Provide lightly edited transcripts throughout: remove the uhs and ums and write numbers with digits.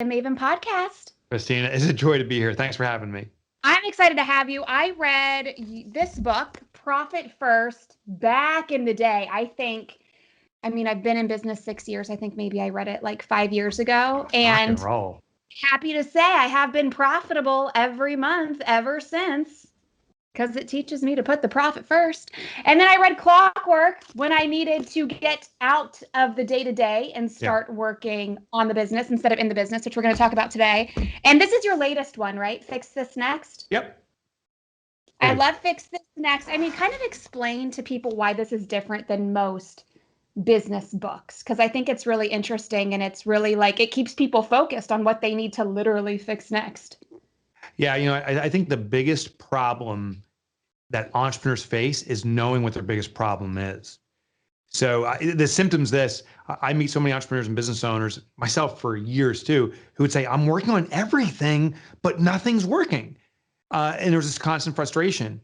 Maven podcast. Christina, it's a joy to be here. Thanks for having me. I'm excited to have you. I read this book, Profit First, back in the day. I've been in business 6 years. I think maybe I read it like 5 years ago. Rock and And roll. happy to say I have been profitable every month ever since because it teaches me to put the profit first. And then I read Clockwork when I needed to get out of the day-to-day and start working on the business instead of in the business, which we're going to talk about today. And this is your latest one, right? Fix This Next? Yep. I love Fix This Next. I mean, kind of explain to people why this is different than most business books, because I think it's really interesting and it's really like it keeps people focused on what they need to literally fix next. Yeah, I think the biggest problem that entrepreneurs face is knowing what their biggest problem is. So the symptoms I meet so many entrepreneurs and business owners, myself for years too, who would say, I'm working on everything, but nothing's working. And there's this constant frustration.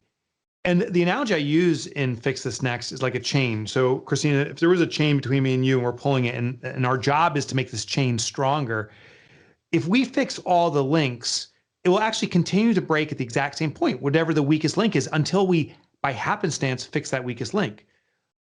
And the analogy I use in Fix This Next is like a chain. So Christina, if there was a chain between me and you and we're pulling it and our job is to make this chain stronger, if we fix all the links, it will actually continue to break at the exact same point, whatever the weakest link is, until we, by happenstance, fix that weakest link.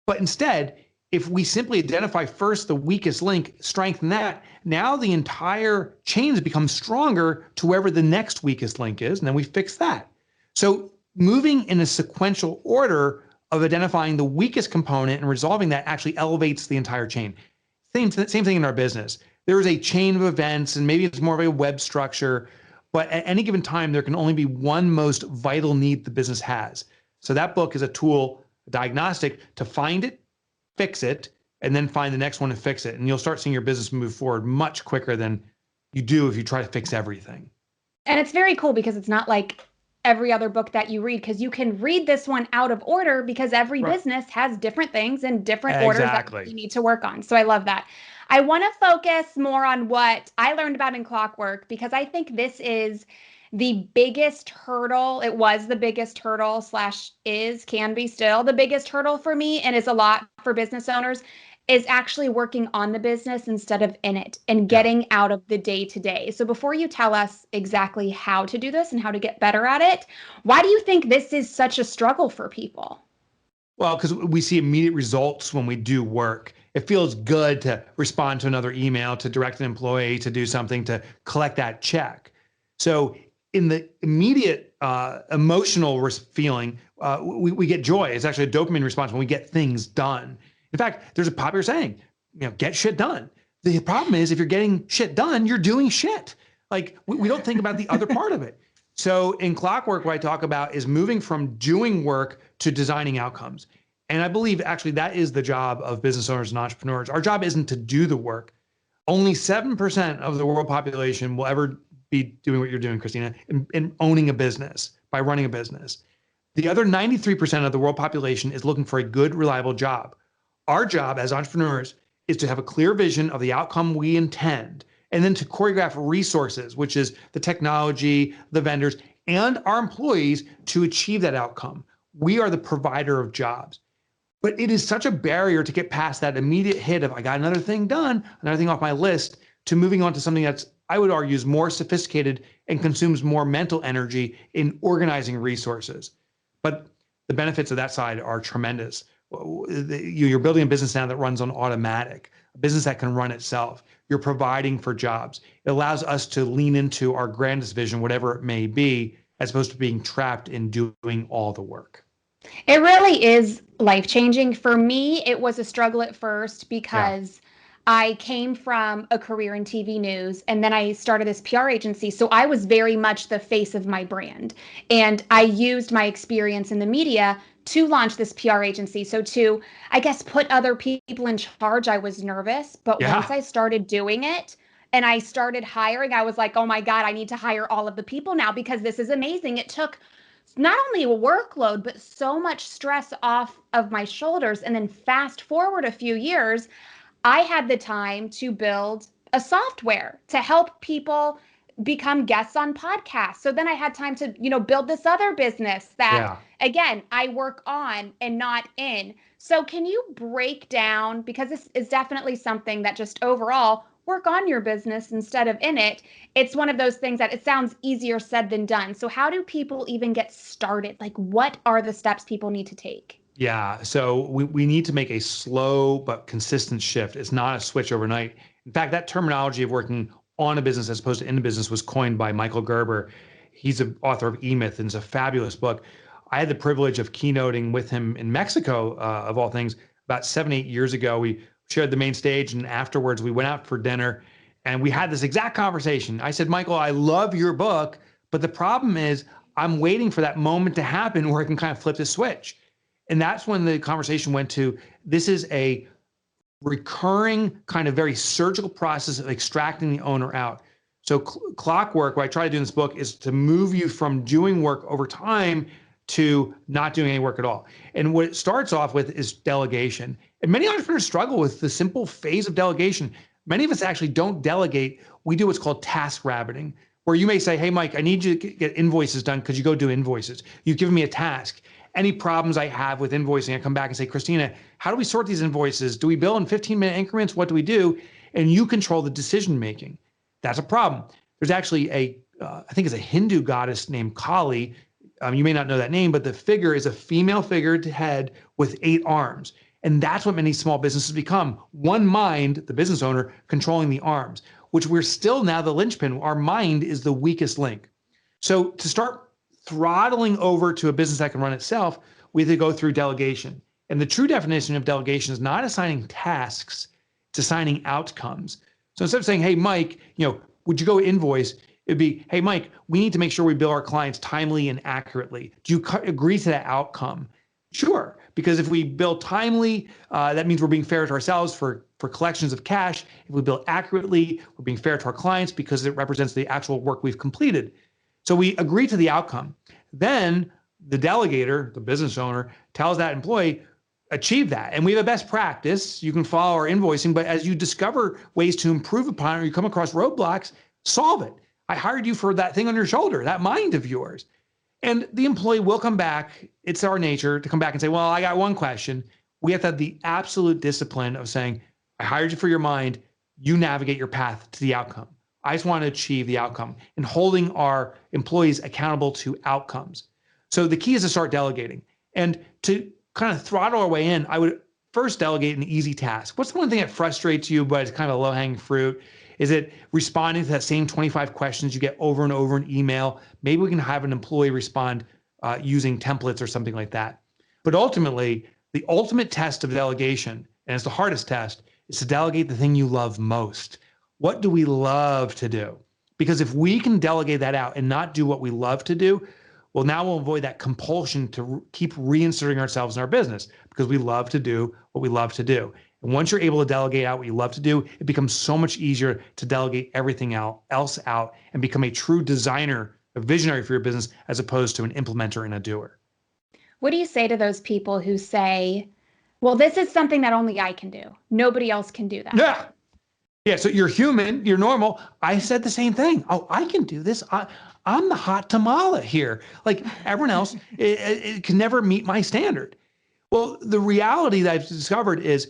But instead, if we simply identify first the weakest link, strengthen that, now the entire chain has become stronger to wherever the next weakest link is, and then we fix that. So moving in a sequential order of identifying the weakest component and resolving that actually elevates the entire chain. Same thing in our business. There is a chain of events, and maybe it's more of a web structure, but at any given time, there can only be one most vital need the business has. So that book is a tool, a diagnostic, to find it, fix it, and then find the next one and fix it. And you'll start seeing your business move forward much quicker than you do if you try to fix everything. And it's very cool because it's not like every other book that you read, because you can read this one out of order because every business has different things and different orders that you need to work on. So I love that. I want to focus more on what I learned about in Clockwork, because I think this is the biggest hurdle. It was the biggest hurdle / can be still the biggest hurdle for me, and is a lot for business owners, is actually working on the business instead of in it and getting out of the day-to-day. So before you tell us exactly how to do this and how to get better at it, why do you think this is such a struggle for people? Well, because we see immediate results when we do work. It feels good to respond to another email, to direct an employee to do something, to collect that check. So in the immediate emotional feeling, we get joy. It's actually a dopamine response when we get things done. In fact, there's a popular saying, get shit done. The problem is if you're getting shit done, you're doing shit. Like we don't think about the other part of it. So in Clockwork, what I talk about is moving from doing work to designing outcomes. And I believe actually that is the job of business owners and entrepreneurs. Our job isn't to do the work. Only 7% of the world population will ever be doing what you're doing, Christina, in owning a business, by running a business. The other 93% of the world population is looking for a good, reliable job. Our job as entrepreneurs is to have a clear vision of the outcome we intend, and then to choreograph resources, which is the technology, the vendors, and our employees to achieve that outcome. We are the provider of jobs. But it is such a barrier to get past that immediate hit of, I got another thing done, another thing off my list, to moving on to something that's, I would argue, is more sophisticated and consumes more mental energy in organizing resources. But the benefits of that side are tremendous. You're building a business now that runs on automatic, a business that can run itself. You're providing for jobs. It allows us to lean into our grandest vision, whatever it may be, as opposed to being trapped in doing all the work. It really is life-changing. For me, it was a struggle at first because I came from a career in TV news, and then I started this PR agency. So I was very much the face of my brand. And I used my experience in the media to launch this PR agency. So to, I guess, put other people in charge, I was nervous. But once I started doing it and I started hiring, I was like, oh my God, I need to hire all of the people now because this is amazing. It took not only a workload, but so much stress off of my shoulders. And then fast forward a few years, I had the time to build a software to help people become guests on podcasts. So then I had time to, build this other business that, again, I work on and not in. So can you break down, because this is definitely something that just overall work on your business instead of in it. It's one of those things that it sounds easier said than done. So how do people even get started? Like, what are the steps people need to take? Yeah, so we need to make a slow but consistent shift. It's not a switch overnight. In fact, that terminology of working on a business as opposed to in a business was coined by Michael Gerber. He's the author of E-Myth, and it's a fabulous book. I had the privilege of keynoting with him in Mexico, of all things, about 7, 8 years ago. We shared the main stage, and afterwards we went out for dinner, and we had this exact conversation. I said, Michael, I love your book, but the problem is I'm waiting for that moment to happen where I can kind of flip the switch. And that's when the conversation went to, this is a recurring kind of very surgical process of extracting the owner out. So clockwork, what I try to do in this book is to move you from doing work over time to not doing any work at all. And what it starts off with is delegation. And many entrepreneurs struggle with the simple phase of delegation. Many of us actually don't delegate. We do what's called task rabbiting, where you may say, hey, Mike, I need you to get invoices done because you go do invoices. You've given me a task. Any problems I have with invoicing, I come back and say, Christina, how do we sort these invoices? Do we bill in 15-minute increments? What do we do? And you control the decision-making. That's a problem. There's actually I think it's a Hindu goddess named Kali. You may not know that name, but the figure is a female figured head with 8 arms. And that's what many small businesses become. One mind, the business owner, controlling the arms, which we're still now the linchpin. Our mind is the weakest link. So to start throttling over to a business that can run itself, we have to go through delegation. And the true definition of delegation is not assigning tasks, it's assigning outcomes. So instead of saying, hey, Mike, would you go invoice? It'd be, hey, Mike, we need to make sure we bill our clients timely and accurately. Do you agree to that outcome? Sure, because if we bill timely, that means we're being fair to ourselves for collections of cash. If we bill accurately, we're being fair to our clients because it represents the actual work we've completed. So we agree to the outcome. Then the delegator, the business owner, tells that employee, achieve that. And we have a best practice. You can follow our invoicing, but as you discover ways to improve upon it or you come across roadblocks, solve it. I hired you for that thing on your shoulder, that mind of yours. And the employee will come back. It's our nature to come back and say, well, I got one question. We have to have the absolute discipline of saying, I hired you for your mind. You navigate your path to the outcome. I just want to achieve the outcome and holding our employees accountable to outcomes. So the key is to start delegating. And to kind of throttle our way in, I would first delegate an easy task. What's the one thing that frustrates you, but it's kind of a low-hanging fruit? Is it responding to that same 25 questions you get over and over in email? Maybe we can have an employee respond using templates or something like that. But ultimately, the ultimate test of delegation, and it's the hardest test, is to delegate the thing you love most. What do we love to do? Because if we can delegate that out and not do what we love to do, well, now we'll avoid that compulsion to keep reinserting ourselves in our business because we love to do what we love to do. And once you're able to delegate out what you love to do, it becomes so much easier to delegate everything else out and become a true designer, a visionary for your business, as opposed to an implementer and a doer. What do you say to those people who say, well, this is something that only I can do. Nobody else can do that. Yeah. Yeah, so you're human, you're normal. I said the same thing. Oh, I can do this. I'm the hot tamale here. Like everyone else, it can never meet my standard. Well, the reality that I've discovered is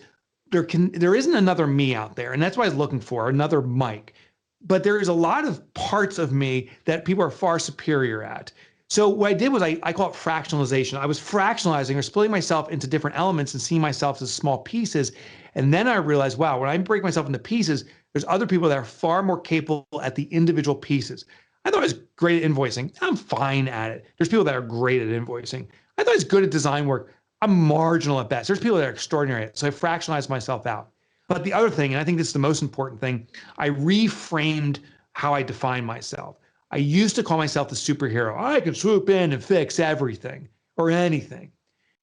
there isn't another me out there. And that's what I was looking for, another Mike. But there is a lot of parts of me that people are far superior at. So what I did was I call it fractionalization. I was fractionalizing or splitting myself into different elements and seeing myself as small pieces. And then I realized, wow, when I break myself into pieces, there's other people that are far more capable at the individual pieces. I thought I was great at invoicing. I'm fine at it. There's people that are great at invoicing. I thought I was good at design work. I'm marginal at best. There's people that are extraordinary at it. So I fractionalized myself out. But the other thing, and I think this is the most important thing, I reframed how I define myself. I used to call myself the superhero. I can swoop in and fix everything or anything.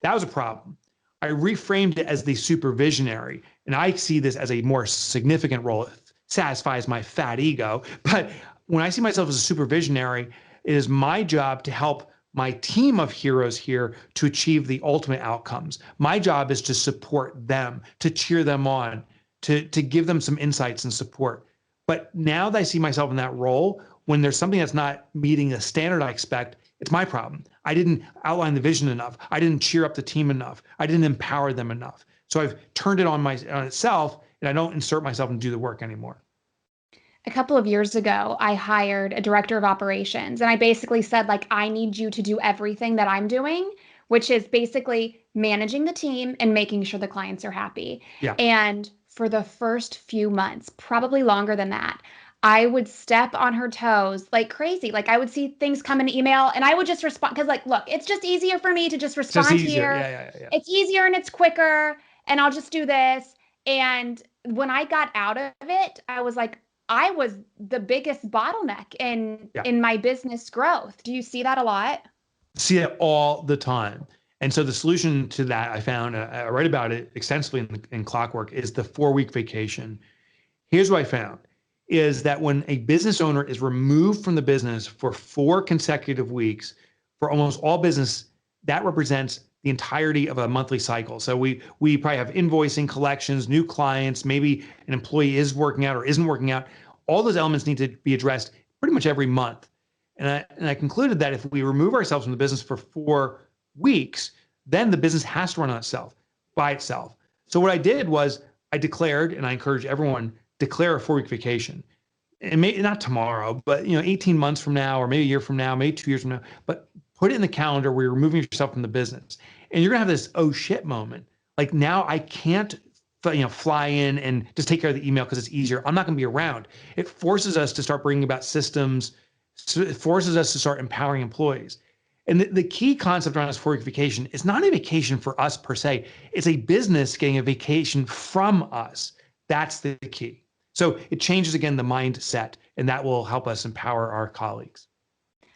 That was a problem. I reframed it as the supervisionary, and I see this as a more significant role. It satisfies my fat ego, but when I see myself as a supervisionary, it is my job to help my team of heroes here to achieve the ultimate outcomes. My job is to support them, to cheer them on, to give them some insights and support. But now that I see myself in that role, when there's something that's not meeting the standard I expect, it's my problem. I didn't outline the vision enough. I didn't cheer up the team enough. I didn't empower them enough. So I've turned it on itself, and I don't insert myself and do the work anymore. A couple of years ago, I hired a director of operations, and I basically said, like, I need you to do everything that I'm doing, which is basically managing the team and making sure the clients are happy. Yeah. And for the first few months, probably longer than that, I would step on her toes like crazy. Like, I would see things come in email and I would just respond because, like, look, it's just easier for me to just Just respond easier. here. Yeah. It's easier and it's quicker, and I'll just do this. And when I got out of it, I was like, I was the biggest bottleneck in Yeah. my business growth. Do you see that a lot? See it all the time. And so the solution to that I found, I write about it extensively in Clockwork, is the 4-week vacation. Here's what I found is that when a business owner is removed from the business for 4 consecutive weeks, for almost all business, that represents the entirety of a monthly cycle. So we probably have invoicing, collections, new clients, maybe an employee is working out or isn't working out. All those elements need to be addressed pretty much every month. And I concluded that if we remove ourselves from the business for 4 weeks, then the business has to run on itself, by itself. So what I did was I declared, and I encourage everyone, declare a 4-week vacation. And maybe not tomorrow, but 18 months from now, or maybe a year from now, maybe 2 years from now, but put it in the calendar where you're removing yourself from the business. And you're gonna have this oh shit moment. Like, now I can't fly in and just take care of the email because it's easier. I'm not gonna be around. It forces us to start bringing about systems. So it forces us to start empowering employees. And the key concept around this 4-week vacation is not a vacation for us per se. It's a business getting a vacation from us. That's the key. So it changes, again, the mindset, and that will help us empower our colleagues.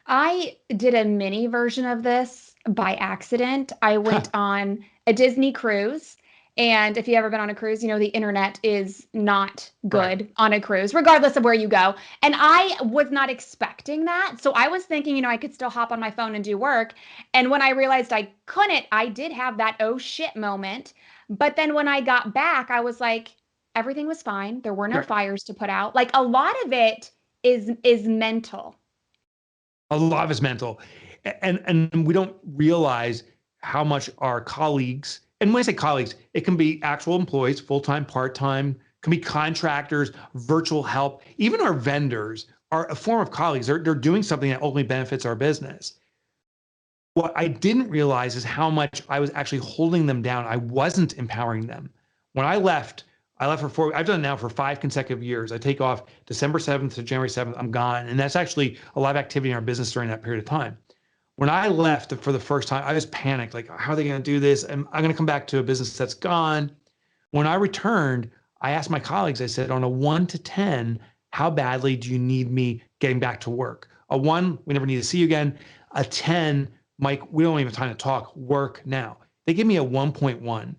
I did a mini version of this by accident. I went on a Disney cruise. And if you've ever been on a cruise, you know the internet is not good Right. on a cruise, regardless of where you go. And I was not expecting that. So I was thinking, I could still hop on my phone and do work. And when I realized I couldn't, I did have that oh shit moment. But then when I got back, I was like, everything was fine. There were no Right. fires to put out. Like, a lot of it is mental. A lot of it's mental. And we don't realize how much our colleagues, and when I say colleagues, it can be actual employees, full-time, part-time, can be contractors, virtual help, even our vendors are a form of colleagues. They're doing something that ultimately benefits our business. What I didn't realize is how much I was actually holding them down. I wasn't empowering them. When I left for 4, I've done it now for 5 consecutive years. I take off December 7th to January 7th, I'm gone. And that's actually a lot of activity in our business during that period of time. When I left for the first time, I was panicked, like, how are they going to do this? And I'm going to come back to a business that's gone. When I returned, I asked my colleagues, I said, on a 1 to 10, how badly do you need me getting back to work? A 1, we never need to see you again. A 10, Mike, we don't even have time to talk, work now. They give me a 1.1.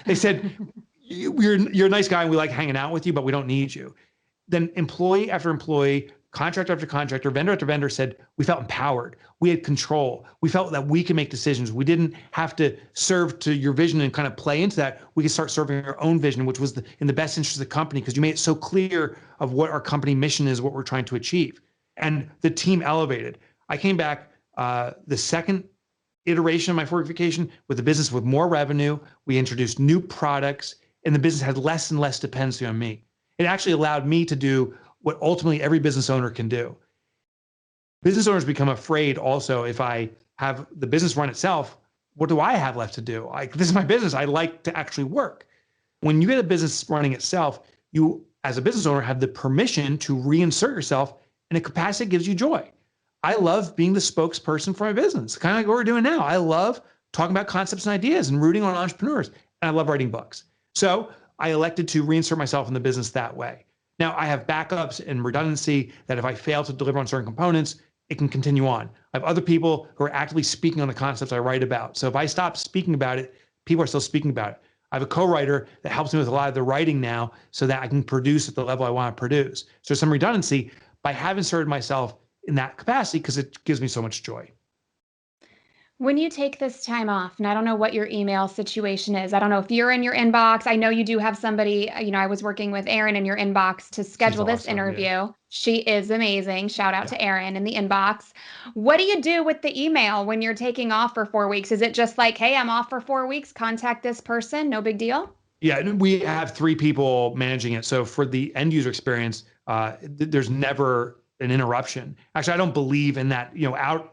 They said, you're a nice guy and we like hanging out with you, but we don't need you. Then employee after employee, contractor after contractor, vendor after vendor said, we felt empowered. We had control. We felt that we could make decisions. We didn't have to serve to your vision and kind of play into that. We could start serving our own vision, which was in the best interest of the company, because you made it so clear of what our company mission is, what we're trying to achieve. And the team elevated. I came back the second iteration of my fortification with the business with more revenue. We introduced new products, and the business had less and less dependency on me. It actually allowed me to do what ultimately every business owner can do. Business owners become afraid also, if I have the business run itself, what do I have left to do? This is my business. I like to actually work. When you get a business running itself, you, as a business owner, have the permission to reinsert yourself in a capacity that gives you joy. I love being the spokesperson for my business, kind of like what we're doing now. I love talking about concepts and ideas and rooting on entrepreneurs. And I love writing books. So I elected to reinsert myself in the business that way. Now I have backups and redundancy that if I fail to deliver on certain components, it can continue on. I have other people who are actively speaking on the concepts I write about. So if I stop speaking about it, people are still speaking about it. I have a co-writer that helps me with a lot of the writing now so that I can produce at the level I want to produce. So there's some redundancy, but I have inserted myself in that capacity because it gives me so much joy. When you take this time off, and I don't know what your email situation is. I don't know if you're in your inbox. I know you do have somebody, I was working with Erin in your inbox to She's schedule this awesome. interview. Yeah. She is amazing. Shout out Yeah. to Erin in the inbox. What do you do with the email when you're taking off for 4 weeks? Is it just like, hey, I'm off for 4 weeks, contact this person, no big deal? Yeah, and we have 3 people managing it. So for the end user experience, There's never an interruption. Actually, I don't believe in that,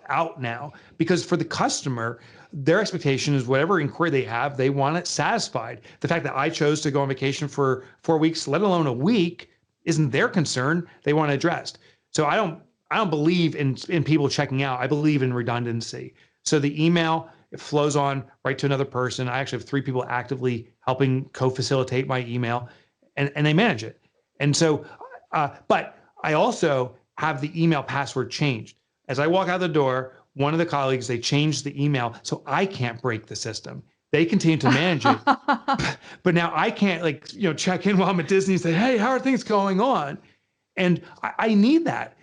out now, because for the customer, their expectation is whatever inquiry they have, they want it satisfied. The fact that I chose to go on vacation for 4 weeks, let alone a week, isn't their concern. They want it addressed. So I don't believe in people checking out. I believe in redundancy. So the email, it flows on right to another person. I actually have 3 people actively helping co-facilitate my email, and they manage it. And so, but I also have the email password changed. As I walk out the door, one of the colleagues, they changed the email so I can't break the system. They continue to manage it. But now I can't check in while I'm at Disney and say, hey, how are things going on? And I need that.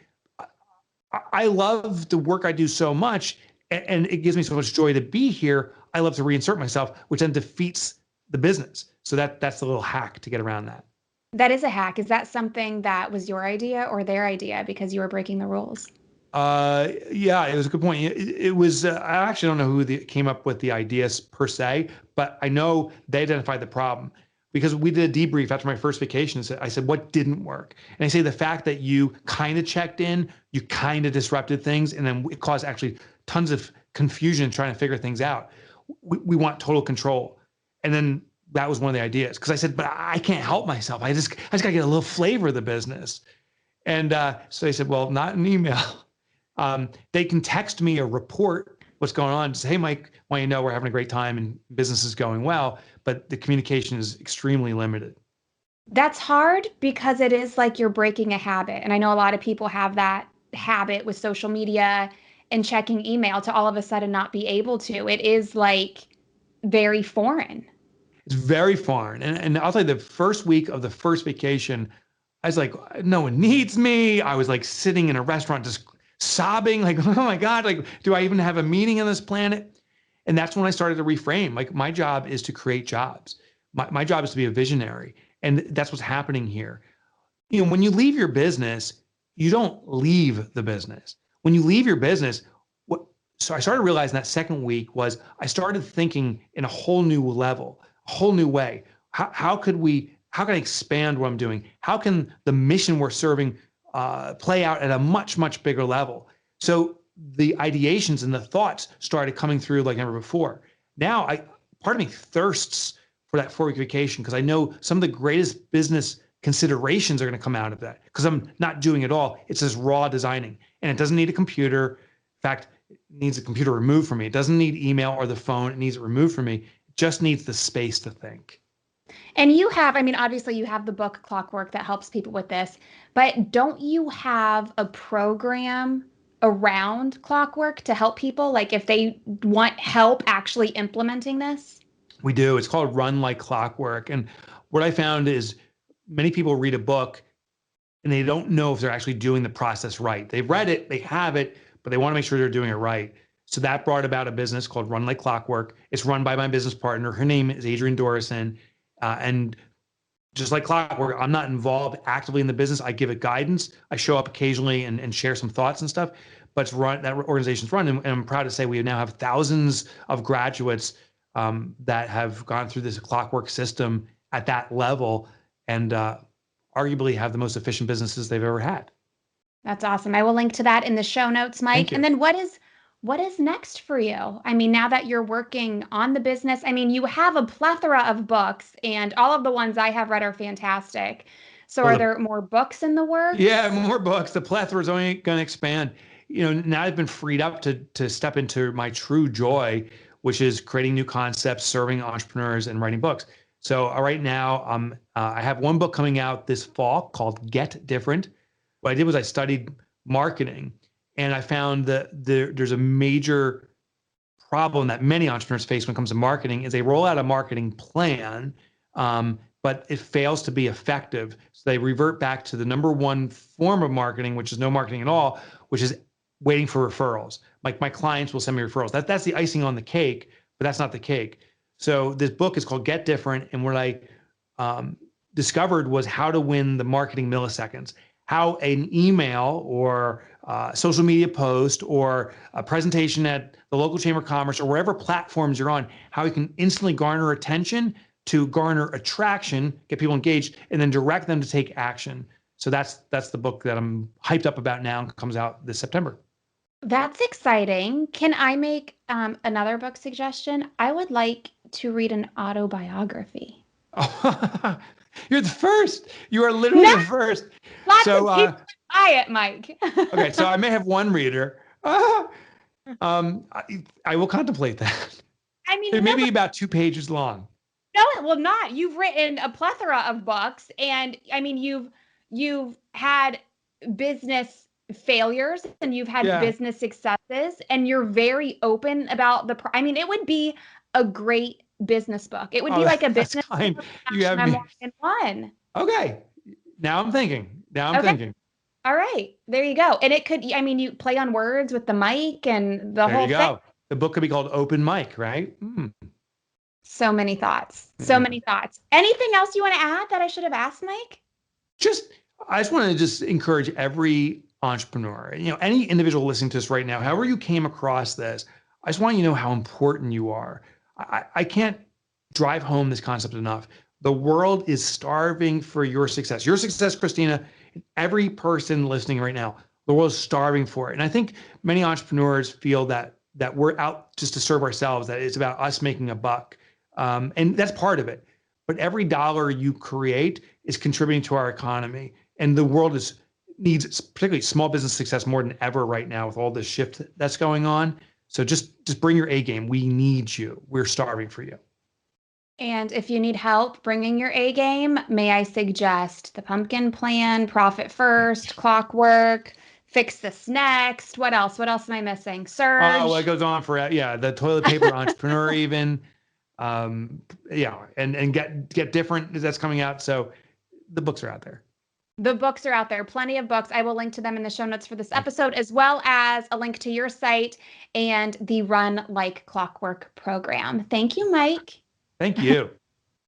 I love the work I do so much, and it gives me so much joy to be here. I love to reinsert myself, which then defeats the business. So that's the little hack to get around that. That is a hack. Is that something that was your idea or their idea because you were breaking the rules? Yeah, it was a good point. It was, I actually don't know who came up with the ideas per se, but I know they identified the problem because we did a debrief after my first vacation. I said, what didn't work? And I say the fact that you kind of checked in, you kind of disrupted things, and then it caused actually tons of confusion trying to figure things out. We want total control. And then that was one of the ideas, because I said, but I can't help myself. I just got to get a little flavor of the business. And so they said, well, not an email. They can text me a report, what's going on. Say, hey, Mike, want you to know we're having a great time and business is going well, but the communication is extremely limited. That's hard because it is like you're breaking a habit. And I know a lot of people have that habit with social media and checking email to all of a sudden not be able to. It is like very foreign. It's very foreign. And I'll tell you, the first week of the first vacation, I was like, no one needs me. I was like sitting in a restaurant just sobbing, like, oh my God, like, do I even have a meaning on this planet? And that's when I started to reframe. Like, my job is to create jobs. My job is to be a visionary. And that's what's happening here. When you leave your business, you don't leave the business. When you leave your business, so I started realizing that second week was I started thinking in a whole new level, a whole new way. How can I expand what I'm doing? How can the mission we're serving play out at a much, much bigger level? So the ideations and the thoughts started coming through like never before. Now, part of me thirsts for that 4-week vacation because I know some of the greatest business considerations are going to come out of that because I'm not doing it all. It's just raw designing, and it doesn't need a computer. In fact, it needs a computer removed from me. It doesn't need email or the phone. It needs it removed from me. It just needs the space to think. And you have, I mean, obviously you have the book Clockwork that helps people with this, but don't you have a program around Clockwork to help people? Like if they want help actually implementing this? We do. It's called Run Like Clockwork. And what I found is many people read a book and they don't know if they're actually doing the process right. They've read it, they have it, but they want to make sure they're doing it right. So that brought about a business called Run Like Clockwork. It's run by my business partner. Her name is Adrienne Dorison. And just like Clockwork, I'm not involved actively in the business. I give it guidance. I show up occasionally and share some thoughts and stuff, but it's run, that organization's run. And I'm proud to say we now have thousands of graduates that have gone through this Clockwork system at that level and arguably have the most efficient businesses they've ever had. That's awesome. I will link to that in the show notes, Mike. And then what is next for you? I mean, now that you're working on the business, I mean, you have a plethora of books and all of the ones I have read are fantastic. So are there more books in the works? Yeah, more books. The plethora is only going to expand. Now I've been freed up to step into my true joy, which is creating new concepts, serving entrepreneurs, and writing books. So right now, I have one book coming out this fall called Get Different. What I did was I studied marketing, and I found that there's a major problem that many entrepreneurs face when it comes to marketing is they roll out a marketing plan, but it fails to be effective. So they revert back to the number one form of marketing, which is no marketing at all, which is waiting for referrals. Like my clients will send me referrals. That's the icing on the cake, but that's not the cake. So this book is called Get Different. And what I discovered was how to win the marketing milliseconds, how an email or social media post or a presentation at the local chamber of commerce or wherever platforms you're on, how you can instantly garner attention to garner attraction, get people engaged, and then direct them to take action. So that's the book that I'm hyped up about now and comes out this September. That's exciting. Can I make another book suggestion? I would like to read an autobiography. Oh, you're the first. You are literally No, the first. lots So of people buy it, Mike. okay, so I may have one reader. I will contemplate that. I mean, It no, may be about 2 pages long. no, it will not. You've written a plethora of books, and I mean, you've had business failures and you've had Yeah. business successes, and you're very open about I mean, it would be a great business book. It would Oh, be like a that's business kind. book You slash have memoir me. in one. Okay. Now I'm thinking. Now I'm Okay. thinking. All right. There you go. And it could, I mean, you play on words with the mic and the There you whole thing. go. The book could be called Open Mic, right? So many thoughts. So Yeah. many thoughts. Anything else you want to add that I should have asked, Mike? Just, I just want to just encourage every entrepreneur, any individual listening to this right now, however you came across this, I just want you to know how important you are. I can't drive home this concept enough. The world is starving for your success. Your success, Christina, every person listening right now, the world is starving for it. And I think many entrepreneurs feel that we're out just to serve ourselves, that it's about us making a buck. And that's part of it. But every dollar you create is contributing to our economy. And the world needs particularly small business success more than ever right now with all this shift that's going on. So just bring your A game. We need you. We're starving for you. And if you need help bringing your A game, may I suggest the pumpkin plan, profit first, clockwork, fix this next. What else? What else am I missing? Oh, well, it Surge. goes on for, yeah, the toilet paper entrepreneur even. Yeah, and get different that's coming out. So the books are out there. The books are out there, plenty of books. I will link to them in the show notes for this episode, as well as a link to your site and the Run Like Clockwork program. Thank you, Mike. Thank you.